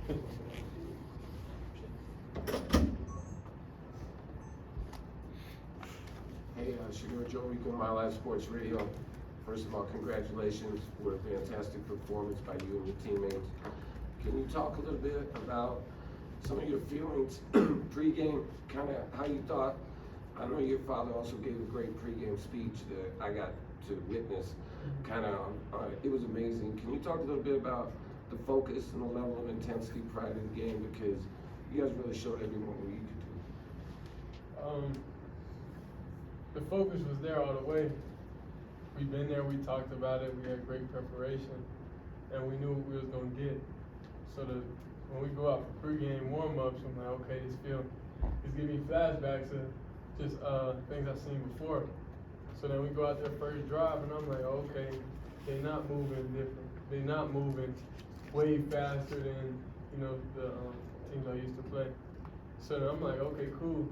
Hey, Shedeur, Joe Rico, My Life Sports Radio. First of all, congratulations for a fantastic performance by you and your teammates. Can you talk a little bit about some of your feelings pregame, kind of how you thought? I know your father also gave a great pregame speech that I got to witness. It was amazing. Can you talk a little bit about the focus and the level of intensity prior to the game, because you guys really showed everyone what you could do? The focus was there all the way. We've been there, we talked about it, we had great preparation, and we knew what we was gonna get. So when we go out for pregame warm-ups, I'm like, okay, this it's giving me flashbacks of just things I've seen before. So then we go out there first drive, and I'm like, okay, they're not moving different. They're not moving way faster than the teams I used to play. So then I'm like, okay, cool.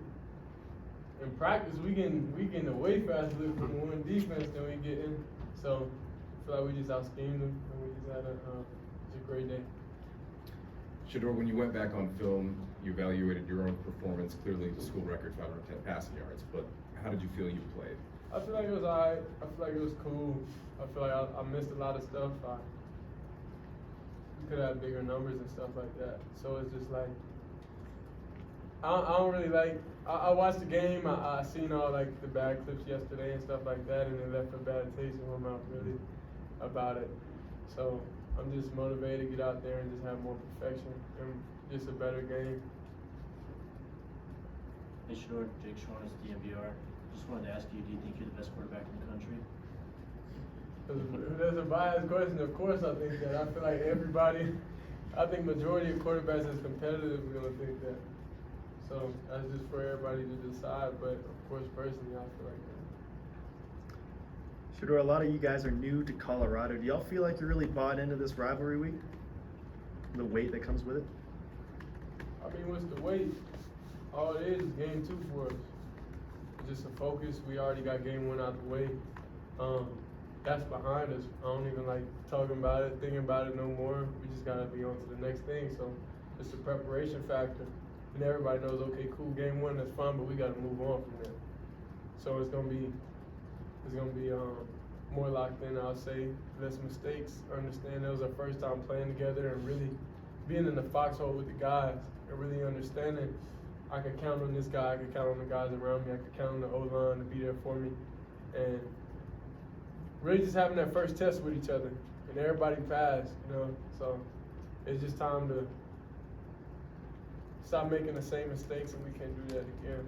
In practice, we getting away faster from one defense than we get in. So I feel like we just out-schemed them, and we just had a great day. Shedeur, when you went back on film, you evaluated your own performance. Clearly, the school record, 510 passing yards. But how did you feel you played? I feel like it was alright. I feel like it was cool. I feel like I missed a lot of stuff. We could have bigger numbers and stuff like that. So it's just like I don't really like. I watched the game. I seen all like the bad clips yesterday and stuff like that, and it left a bad taste in my mouth really about it. So I'm just motivated to get out there and just have more perfection and just a better game. Hey Shedeur, Jake Shorn is DMVR. Just wanted to ask you, do you think you're the best quarterback in the country? That's a biased question. Of course I think that. I feel like I think majority of quarterbacks is competitive are gonna think that. So that's just for everybody to decide, but of course personally I feel like that. Shedeur, a lot of you guys are new to Colorado. Do y'all feel like you're really bought into this rivalry week? The weight that comes with it? I mean, what's the weight? All it is game 2 for us. It's just a focus. We already got game 1 out the way. That's behind us. I don't even like talking about it, thinking about it no more. We just gotta be on to the next thing. So it's a preparation factor. And everybody knows, okay, cool, game 1, that's fine, but we gotta move on from there. So it's gonna be more locked in, I'll say, less mistakes. Understand that was our first time playing together and really being in the foxhole with the guys and really understanding I can count on this guy, I can count on the guys around me, I can count on the O-line to be there for me. And really just having that first test with each other and everybody passed, so it's just time to stop making the same mistakes and we can't do that again.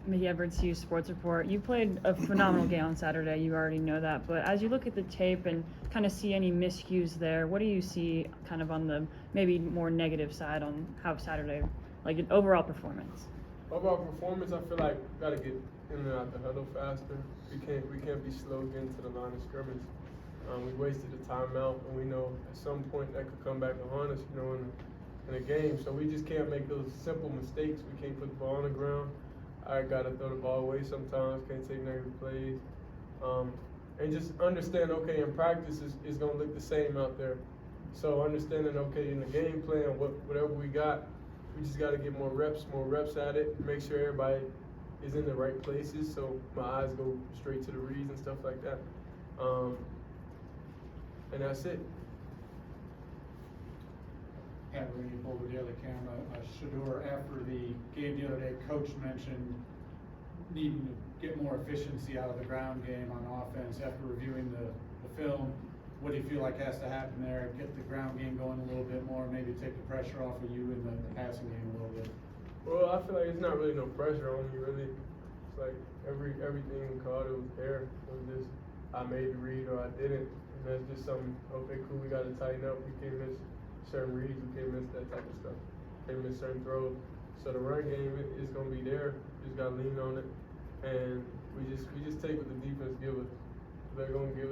Mickey Edwards, CU Sports Report. You played a phenomenal game on Saturday. You already know that. But as you look at the tape and kind of see any miscues there, what do you see kind of on the maybe more negative side on how Saturday, like an overall performance? Overall performance, I feel like we gotta get in and out the huddle faster. We can't be slow getting to the line of scrimmage. We wasted a timeout, and we know at some point that could come back to haunt us, in a game. So we just can't make those simple mistakes. We can't put the ball on the ground. I gotta throw the ball away sometimes. Can't take negative plays. And just understand, okay, in practice it's gonna look the same out there. So understanding, okay, in the game plan, whatever we got, we just gotta get more reps at it. Make sure everybody is in the right places. So my eyes go straight to the reads and stuff like that. And that's it. Henry Boulder Daily Camera. Shedeur, after the game the other day, Coach mentioned needing to get more efficiency out of the ground game on offense. After reviewing the film, what do you feel like has to happen there? Get the ground game going a little bit more, maybe take the pressure off of you in the passing game a little bit? Well, I feel like it's not really no pressure on me, really. It's like everything we called, it was there. It was just I made the read or I didn't. And that's just something, okay, cool, we got to tighten up. We can't miss certain reads. We can't miss that type of stuff. Can't miss certain throws. So the run game is going to be there. We just got to lean on it. And we just take what the defense give us. They're going to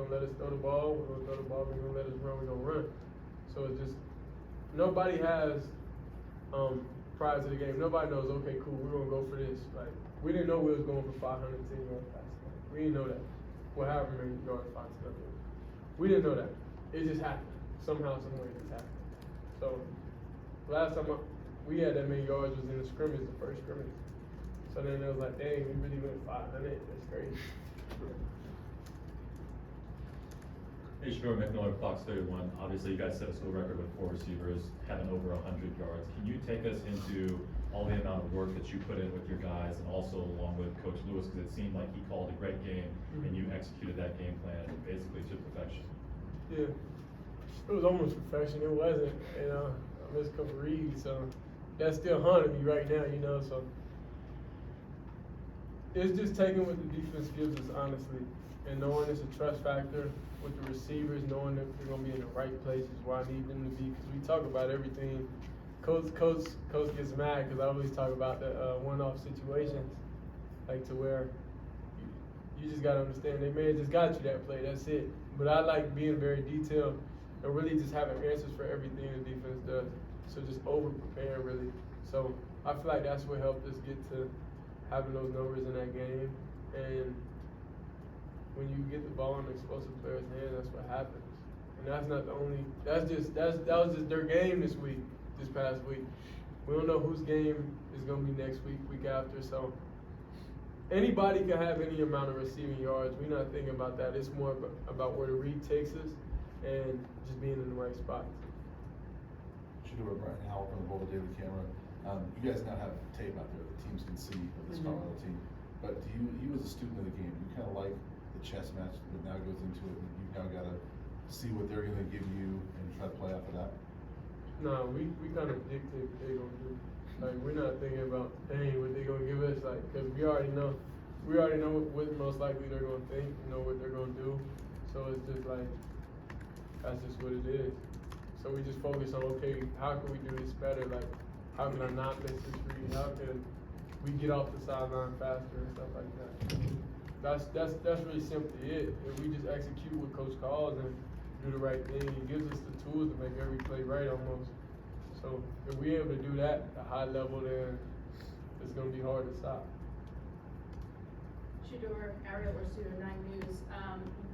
let us throw the ball. We're going to throw the ball. We're going to let us run. We're going to run. So it's just, nobody has, prior to the game, nobody knows, okay, cool, we're going to go for this. Like, we didn't know we was going for 510 yards passing. We didn't know that. Well, however many yards 510. We didn't know that. It just happened. somehow, some way this happened. So last time we had that many yards was in the scrimmage, the first scrimmage. So then it was like, dang, we really went 500. That's crazy. Hey, Shedeur McMillan, Fox 31. Obviously, you guys set a school record with 4 receivers, having over 100 yards. Can you take us into all the amount of work that you put in with your guys, and also along with Coach Lewis, because it seemed like he called a great game, and you executed that game plan basically to perfection? Yeah, it was almost perfection. It wasn't, I missed a couple reads, so that's still haunting me right now, so it's just taking what the defense gives us, honestly, and knowing it's a trust factor with the receivers, knowing that they're gonna be in the right places where I need them to be, because we talk about everything. Coach gets mad because I always talk about the one-off situations, like to where you just gotta understand they may have just got you that play, that's it. But I like being very detailed and really just having answers for everything the defense does. So just over preparing really. So I feel like that's what helped us get to having those numbers in that game. And when you get the ball in the explosive player's hands, that's what happens. And that's not the only. That was just their game this past week. We don't know whose game is gonna be next week, week after. So anybody can have any amount of receiving yards. We're not thinking about that. It's more about where the read takes us and just being in the right spots. Shedeur, Brian Howell from the Boulder Daily Camera. You guys now have tape out there that teams can see of this Colorado team. But do you as a student of the game, you kind of like the chess match that now goes into it, and you've now got to see what they're going to give you and try to play off of that? No, we kind of dictate what they're gonna do. Like, we're not thinking about, dang, what they're gonna give us, like, cause we already know what most likely they're gonna think, what they're gonna do. So it's just like, that's just what it is. So we just focus on, okay, how can we do this better? Like, how can I not miss this read? How can we get off the sideline faster and stuff like that? That's really simply it. If we just execute what coach calls and do the right thing, he gives us the tools to make every play right almost. So if we're able to do that at a high level, then it's gonna be hard to stop. Shedeur, Ariel Orsuto, 9 News.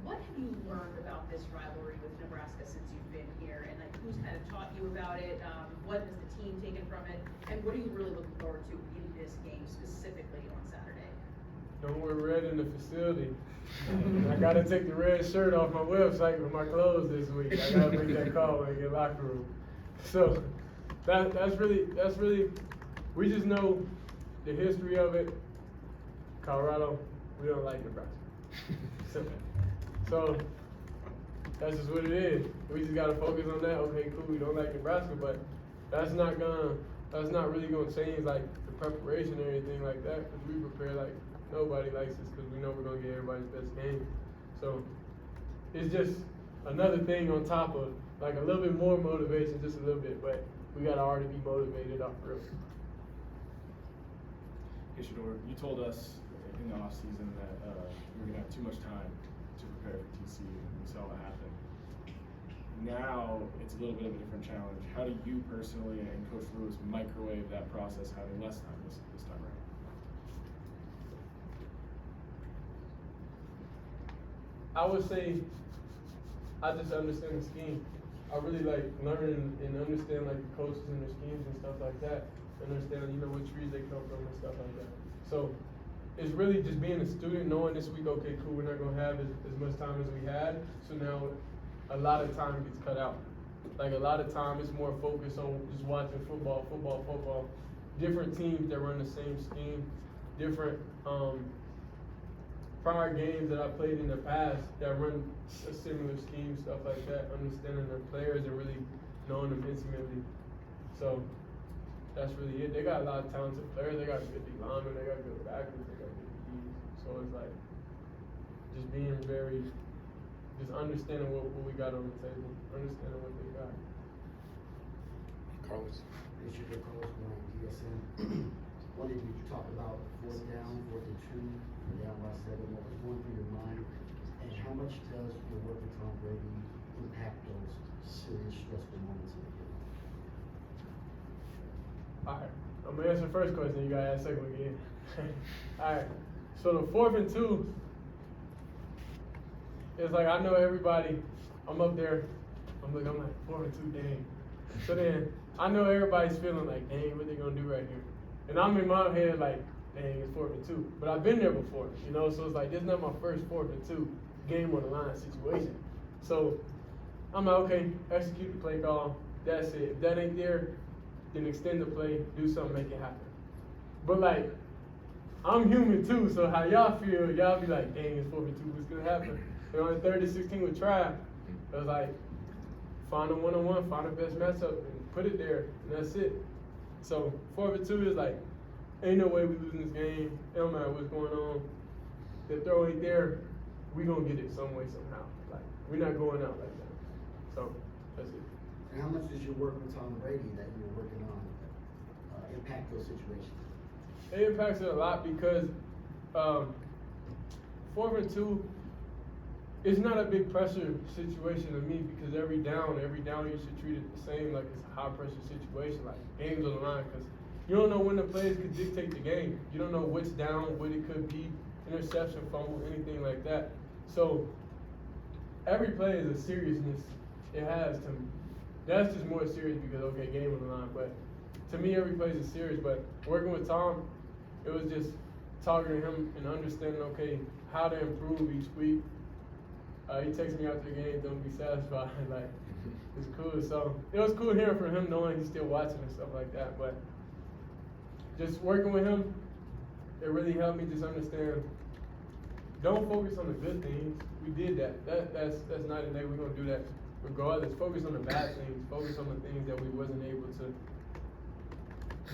What have you learned about this rivalry with Nebraska since you've been here, and like who's kind of taught you about it? What has the team taken from it, and what are you really looking forward to in this game specifically on Saturday? Don't wear red in the facility. I gotta take the red shirt off my website with my clothes this week. I gotta make that call when I get locker room. So that's really we just know the history of it. Colorado, we don't like Nebraska. So that's just what it is. We just gotta focus on that. Okay, cool, we don't like Nebraska, but that's not really gonna change like the preparation or anything like that, because we prepare like nobody likes this, because we know we're gonna get everybody's best game. So it's just another thing on top of like a little bit more motivation, just a little bit, but we gotta already be motivated off real. Hey Shedeur, you told us in the off season that we were gonna have too much time to prepare for TCU. We saw what happened. Now it's a little bit of a different challenge. How do you personally and Coach Lewis microwave that process, having less time this time around? I would say I just understand the scheme. I really like learning and understand like the coaches and their schemes and stuff like that. Understand, what trees they come from and stuff like that. So it's really just being a student, knowing this week, okay, cool, we're not gonna have as much time as we had. So now a lot of time gets cut out. Like a lot of time it's more focused on just watching football. Different teams that run the same scheme, different prior games that I played in the past that run a similar scheme, stuff like that, understanding their players and really knowing them intimately. So that's really it. They got a lot of talented players. They got good D linemen, they got good backers, they got good Ds. So it's like just being just understanding what we got on the table, understanding what they got. Carlos. Shedeur Carlos from DSN. What did you talk about 4th down, 4th and 2, you're down by 7? What was going through your mind? And how much does your work with Tom Brady impact those serious stressful moments in the game? Alright, I'm gonna answer the first question, you gotta ask the second one again. Alright, so the 4th and 2, it's like I know everybody, I'm up there I'm like 4-2, dang. So then I know everybody's feeling like, dang, what they gonna do right here? And I'm in my head like, dang, it's 4-2. But I've been there before, you know. So it's like this is not my first 4-2 game on the line situation. So I'm like, okay, execute the play call. That's it. If that ain't there, then extend the play, do something, make it happen. But like, I'm human too, so how y'all feel, y'all be like, dang, it's 4-2, what's gonna happen? And on the 3rd-16 with try, it was like, find a one-on-one, find the best matchup, and put it there, and that's it. So 4-2 is like, ain't no way we losing this game. It don't matter what's going on. The throw ain't there, we gonna get it some way, somehow. Like, we're not going out like that. So that's it. And how much does your work with Tom Brady that you were working on impact those situations? It impacts it a lot because 4-2, it's not a big pressure situation to me because every down you should treat it the same like it's a high pressure situation, like games on the line, because you don't know when the plays could dictate the game. You don't know which down, what it could be, interception, fumble, anything like that. So every play is a seriousness it has to me. That's just more serious because, okay, game on the line, but to me every play is serious. But working with Tom, it was just targeting him and understanding, okay, how to improve each week. He texted me after the game, don't be satisfied. Like, it's cool. So it was cool hearing from him, knowing he's still watching and stuff like that. But just working with him, it really helped me just understand. Don't focus on the good things. We did that. That's night and day. We're gonna do that regardless. Focus on the bad things. Focus on the things that we wasn't able to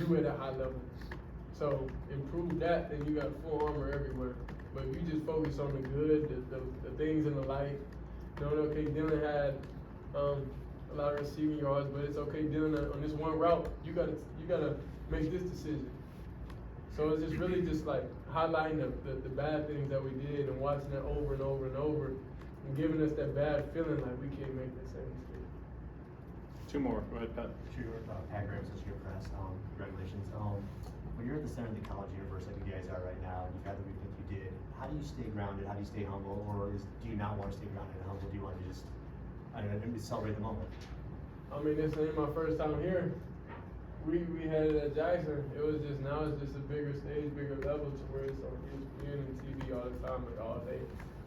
do at a high level. So improve that, then you got full armor everywhere. But if you just focus on the good, the things in the light, knowing, okay, Dylan had a lot of receiving yards, but it's okay, Dylan, on this one route, you gotta make this decision. So it's just really just like highlighting the bad things that we did and watching it over and over and over and giving us that bad feeling like we can't make the same mistake. Two more. Go ahead, Pat. Sure, Pat Graham, Associate Press. Congratulations. When you're at the center of the college universe like you guys are right now, and you've had the week that you did, how do you stay grounded? How do you stay humble? Or do you not want to stay grounded and humble? Do you want to just, I don't know, celebrate the moment? I mean, this ain't my first time here. We had it at Jackson. It was just, now it's just a bigger stage, bigger level to where it's on ESPN and TV all the time, like all day.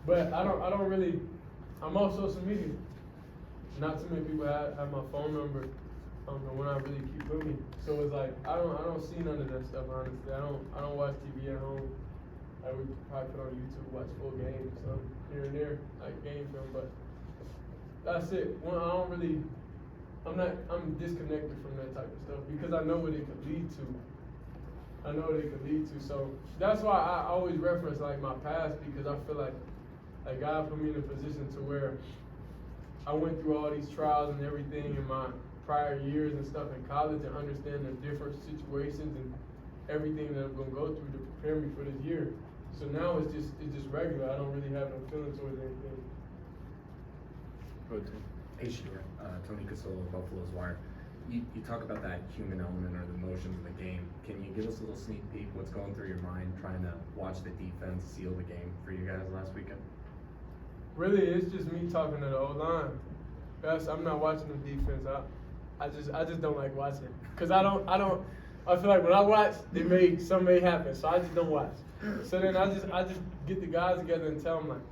But I don't really, I'm off social media. Not too many people have my phone number. The one I really keep with me. So it's like I don't see none of that stuff, honestly. I don't watch TV at home. I would probably put on YouTube, watch full games, some here and there, like game film, but that's it. I'm disconnected from that type of stuff because I know what it could lead to. So that's why I always reference like my past, because I feel like God put me in a position to where I went through all these trials and everything in my prior years and stuff in college and understand the different situations and everything that I'm gonna go through to prepare me for this year. So now it's just regular. I don't really have no feeling towards anything. Go ahead, Tim. Hey, Shedeur, Tony Casolo, Buffalo's Wire. You talk about that human element or the emotions of the game. Can you give us a little sneak peek what's going through your mind trying to watch the defense seal the game for you guys last weekend? Really, it's just me talking to the O-line. I'm not watching the defense. I just don't like watching it. Cause I feel like when I watch, something may happen. So I just don't watch. So then I just get the guys together and tell them like,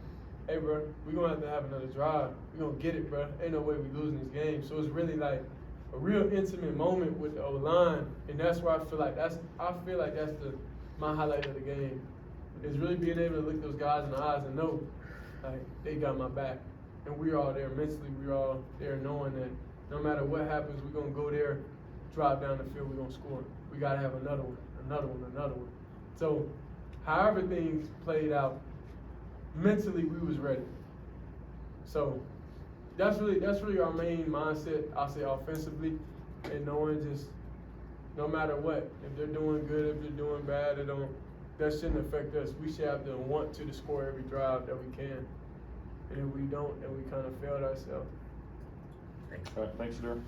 hey bro, we're gonna have another drive. We're gonna get it, bro. Ain't no way we losing this game. So it's really like a real intimate moment with the O-line. And that's where I feel like that's my highlight of the game. Is really being able to look those guys in the eyes and know like they got my back. And we're all there mentally, we're all there knowing that no matter what happens, we're gonna go there, drive down the field, we're gonna score. We gotta have another one. So however things played out, mentally we was ready. So that's really our main mindset, I'll say offensively, and knowing just no matter what, if they're doing good, if they're doing bad, that shouldn't affect us. We should have to want to score every drive that we can. And if we don't, then we kind of failed ourselves. Thanks. All right, thanks, Shedeur.